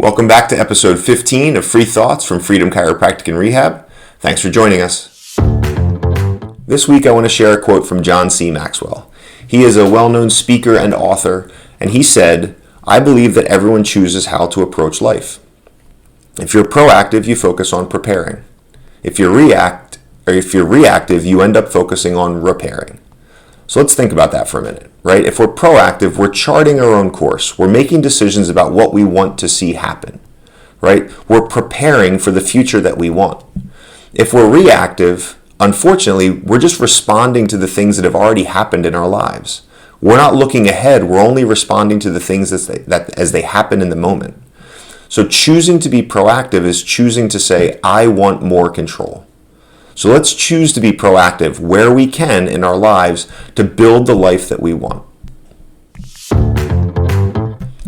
Welcome back to episode 15 of Free Thoughts from Freedom Chiropractic and Rehab. Thanks for joining us. This week I want to share a quote from John C. Maxwell. He is a well-known speaker and author, and he said, "I believe that everyone chooses how to approach life. If you're proactive, you focus on preparing. If you're reactive, you end up focusing on repairing." So let's think about that for a minute, right? If we're proactive, we're charting our own course. We're making decisions about what we want to see happen, right? We're preparing for the future that we want. If we're reactive, unfortunately, we're just responding to the things that have already happened in our lives. We're not looking ahead. We're only responding to the things as they happen in the moment. So choosing to be proactive is choosing to say, I want more control. So let's choose to be proactive where we can in our lives to build the life that we want.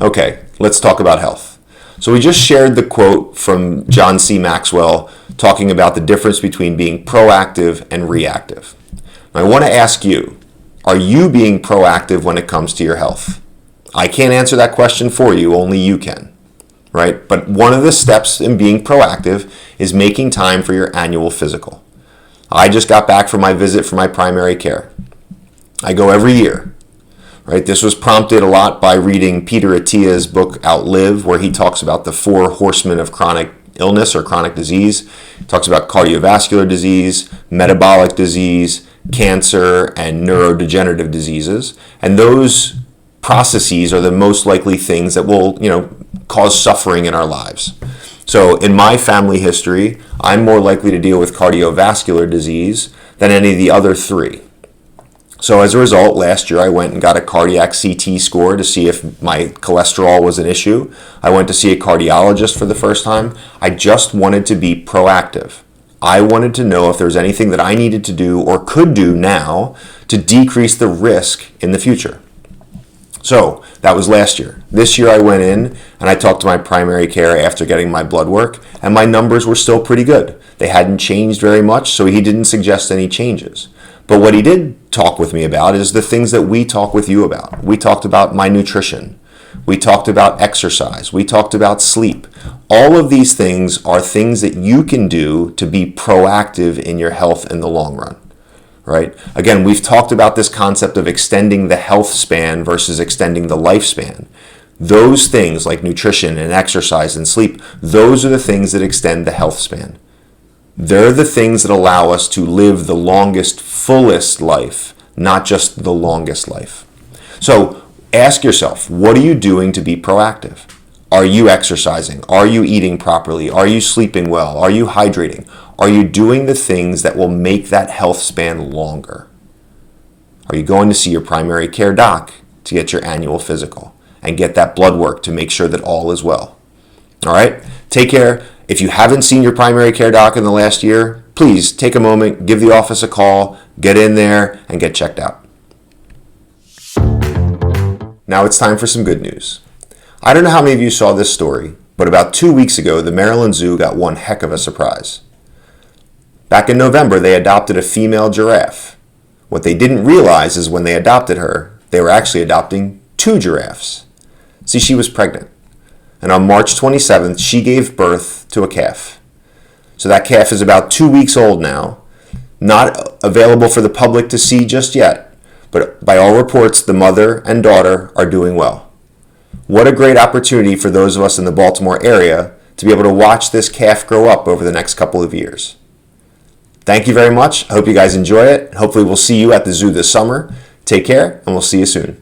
Okay, let's talk about health. So we just shared the quote from John C. Maxwell talking about the difference between being proactive and reactive. I want to ask you, are you being proactive when it comes to your health? I can't answer that question for you, only you can, right? But one of the steps in being proactive is making time for your annual physical. I just got back from my visit for my primary care. I go every year, right? This was prompted a lot by reading Peter Attia's book, Outlive, where he talks about the 4 horsemen of chronic illness or chronic disease. He talks about cardiovascular disease, metabolic disease, cancer, and neurodegenerative diseases. And those processes are the most likely things that will, cause suffering in our lives. So in my family history, I'm more likely to deal with cardiovascular disease than any of the other 3. So as a result, last year I went and got a cardiac CT score to see if my cholesterol was an issue. I went to see a cardiologist for the first time. I just wanted to be proactive. I wanted to know if there was anything that I needed to do or could do now to decrease the risk in the future. So that was last year. This year I went in and I talked to my primary care after getting my blood work, and my numbers were still pretty good. They hadn't changed very much, so he didn't suggest any changes. But what he did talk with me about is the things that we talk with you about. We talked about my nutrition. We talked about exercise. We talked about sleep. All of these things are things that you can do to be proactive in your health in the long run. Right? Again, we've talked about this concept of extending the health span versus extending the lifespan. Those things like nutrition and exercise and sleep, those are the things that extend the health span. They're the things that allow us to live the longest, fullest life, not just the longest life. So ask yourself, what are you doing to be proactive? Are you exercising? Are you eating properly? Are you sleeping well? Are you hydrating? Are you doing the things that will make that health span longer? Are you going to see your primary care doc to get your annual physical and get that blood work to make sure that all is well? All right? Take care. If you haven't seen your primary care doc in the last year, please take a moment, give the office a call, get in there, and get checked out. Now it's time for some good news. I don't know how many of you saw this story, but about 2 weeks ago, the Maryland Zoo got one heck of a surprise. Back in November, they adopted a female giraffe. What they didn't realize is when they adopted her, they were actually adopting 2 giraffes. See, she was pregnant. And on March 27th, she gave birth to a calf. So that calf is about 2 weeks old now, not available for the public to see just yet, but by all reports, the mother and daughter are doing well. What a great opportunity for those of us in the Baltimore area to be able to watch this calf grow up over the next couple of years. Thank you very much. I hope you guys enjoy it. Hopefully we'll see you at the zoo this summer. Take care, and we'll see you soon.